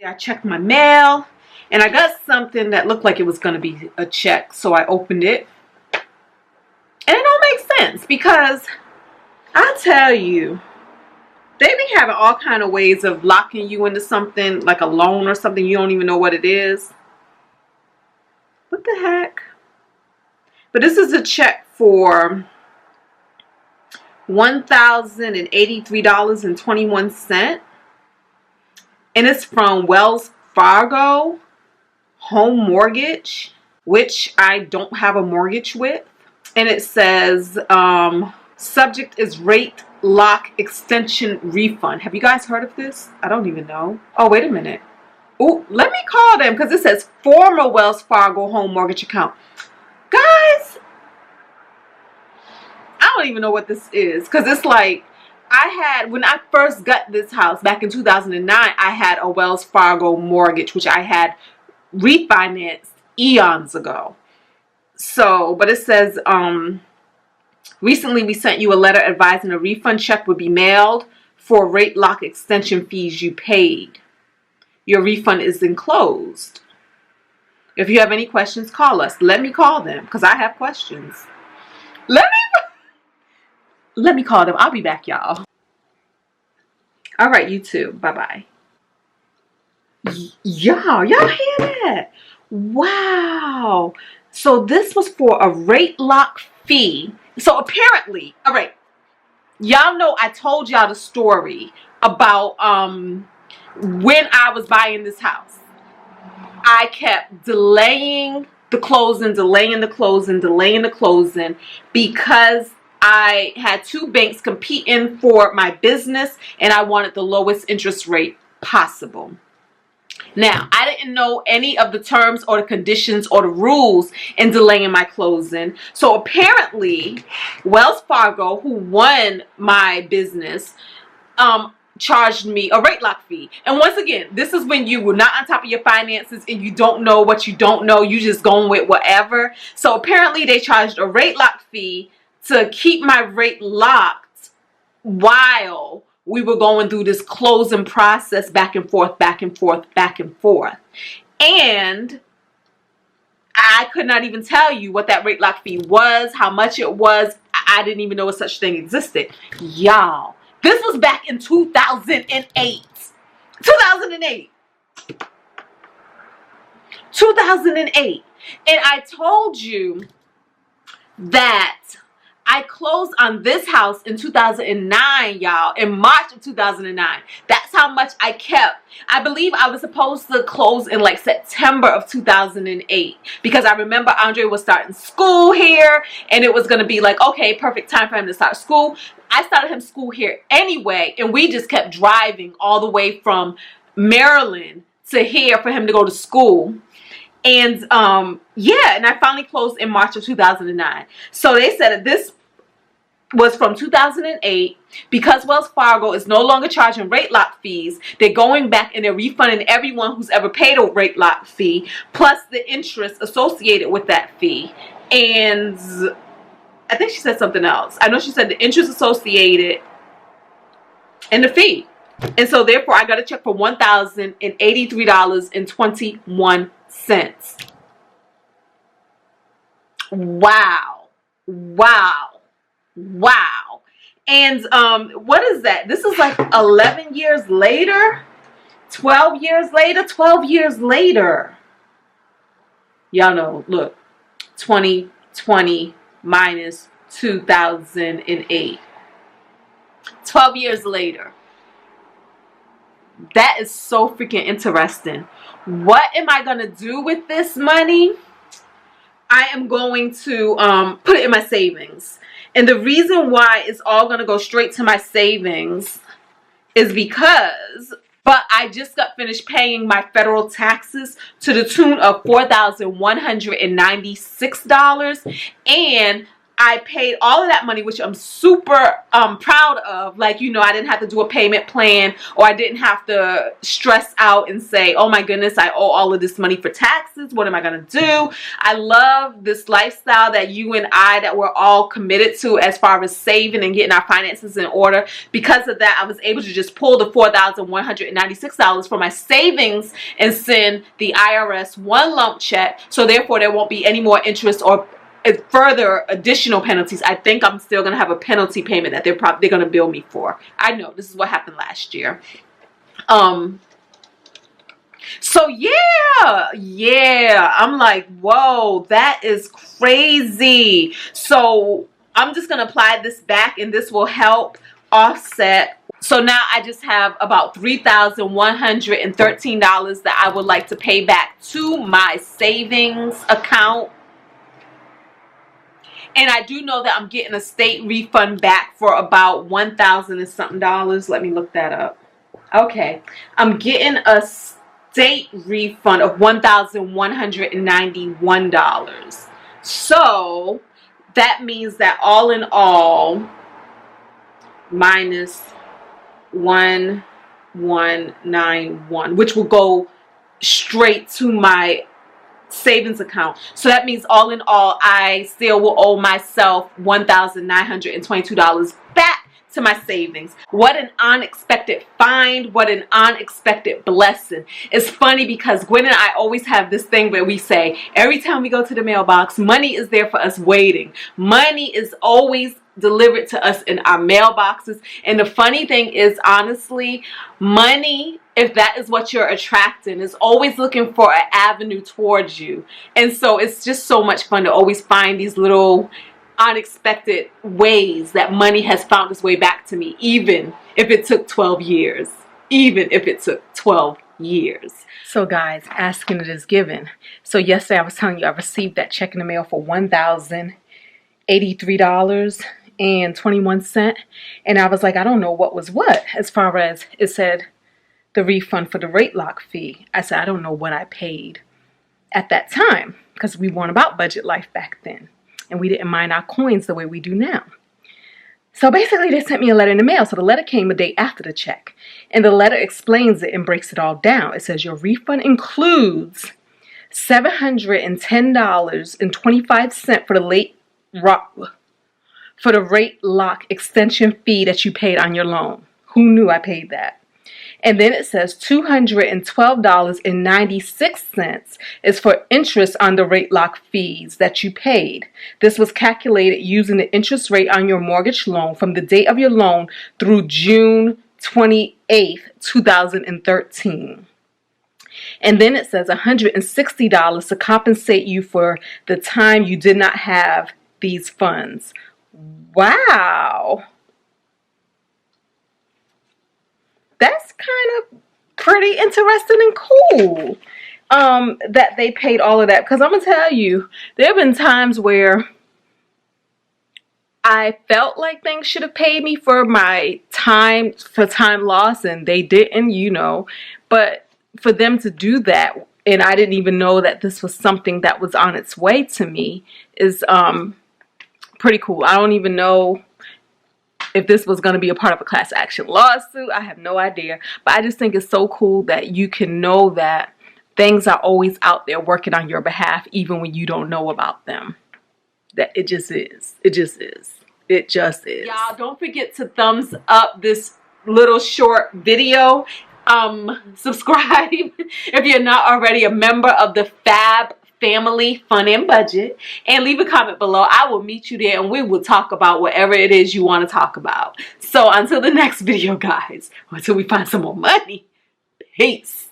I checked my mail and I got something that looked like it was going to be a check. So I opened it. And it don't make sense because I tell you, they be having all kind of ways of locking you into something like a loan or something. You don't even know what it is. What the heck? But this is a check for $1,083.21. And it's from Wells Fargo Home Mortgage, which I don't have a mortgage with. And it says, subject is rate lock extension refund. Have you guys heard of this? I don't even know. Oh, wait a minute. Oh, let me call them because it says former Wells Fargo home mortgage account. Guys, I don't even know what this is because it's like, when I first got this house back in 2009, I had a Wells Fargo mortgage, which I had refinanced eons ago. So, but it says, recently we sent you a letter advising a refund check would be mailed for rate lock extension fees you paid. Your refund is enclosed. If you have any questions, call us. Let me call them because I have questions. Let me call them. I'll be back, y'all. All right, you too. Bye-bye. Y'all hear that? Wow. So this was for a rate lock fee. So apparently, all right, y'all know I told y'all the story about when I was buying this house. I kept delaying the closing because I had two banks competing for my business and I wanted the lowest interest rate possible. Now, I didn't know any of the terms or the conditions or the rules in delaying my closing. So apparently, Wells Fargo, who won my business, charged me a rate lock fee. And once again, this is when you were not on top of your finances and you don't know what you don't know. You just going with whatever. So apparently, they charged a rate lock fee to keep my rate locked while we were going through this closing process back and forth. And I could not even tell you what that rate lock fee was, how much it was. I didn't even know such thing existed. Y'all, this was back in 2008. 2008. And I told you that I closed on this house in 2009, y'all, in March of 2009. That's how much I kept. I believe I was supposed to close in like September of 2008 because I remember Andre was starting school here and it was going to be like, okay, perfect time for him to start school. I started him school here anyway, and we just kept driving all the way from Maryland to here for him to go to school. And yeah, and I finally closed in March of 2009. So they said that this was from 2008 because Wells Fargo is no longer charging rate lock fees. They're going back and they're refunding everyone who's ever paid a rate lock fee plus the interest associated with that fee. And I think she said something else. I know she said the interest associated and the fee. And so therefore I got a check for $1,083.21. Wow. And what is that? This is like 11 years later, 12 years later. Y'all know, look, 2020 minus 2008. 12 years later. That is so freaking interesting. What am I going to do with this money? I am going to put it in my savings. And the reason why it's all going to go straight to my savings is because, but I just got finished paying my federal taxes to the tune of $4,196. And I paid all of that money, which I'm super proud of. Like, you know, I didn't have to do a payment plan, or I didn't have to stress out and say, oh my goodness, I owe all of this money for taxes. What am I going to do? I love this lifestyle that you and I, that we're all committed to as far as saving and getting our finances in order. Because of that, I was able to just pull the $4,196 from my savings and send the IRS one lump check. So therefore, there won't be any more interest or further additional penalties. I think I'm still going to have a penalty payment that they're going to bill me for. I know this is what happened last year. So yeah, I'm like, whoa, that is crazy. So I'm just going to apply this back, and this will help offset. So now I just have about $3,113 that I would like to pay back to my savings account. And I do know that I'm getting a state refund back for about $1,000 and something dollars. Let me look that up. Okay. I'm getting a state refund of $1,191. So that means that all in all, minus 1,191, which will go straight to my savings account. So that means all in all, I still will owe myself $1,922 back to my savings. What an unexpected find. What an unexpected blessing. It's funny because Gwen and I always have this thing where we say, every time we go to the mailbox, money is there for us waiting. Money is always delivered to us in our mailboxes. And the funny thing is, honestly, money, if that is what you're attracting, is always looking for an avenue towards you. And so it's just so much fun to always find these little unexpected ways that money has found its way back to me, even if it took 12 years. Even if it took 12 years. So guys, asking it is given. So yesterday I was telling you I received that check in the mail for $1,083.21, and I was like, I don't know what was what, as far as it said the refund for the rate lock fee. I said, I don't know what I paid at that time, because we weren't about budget life back then, and we didn't mind our coins the way we do now. So basically they sent me a letter in the mail. So the letter came a day after the check, and the letter explains it and breaks it all down. It says your refund includes $710.25 for the rate lock extension fee that you paid on your loan. Who knew I paid that? And then it says $212.96 is for interest on the rate lock fees that you paid. This was calculated using the interest rate on your mortgage loan from the date of your loan through June 28th, 2013. And then it says $160 to compensate you for the time you did not have these funds. Wow. That's kind of pretty interesting and cool that they paid all of that. Because I'm going to tell you, there have been times where I felt like things should have paid me for my time, for time lost, and they didn't, you know. But for them to do that, and I didn't even know that this was something that was on its way to me, is pretty cool. I don't even know if this was going to be a part of a class action lawsuit. I have no idea. But I just think it's so cool that you can know that things are always out there working on your behalf, even when you don't know about them. That it just is. It just is. It just is. Y'all, don't forget to thumbs up this little short video. Subscribe if you're not already a member of the Fab Family Fun and Budget, and leave a comment below. I will meet you there and we will talk about whatever it is you want to talk about. So until the next video, guys, until we find some more money, peace.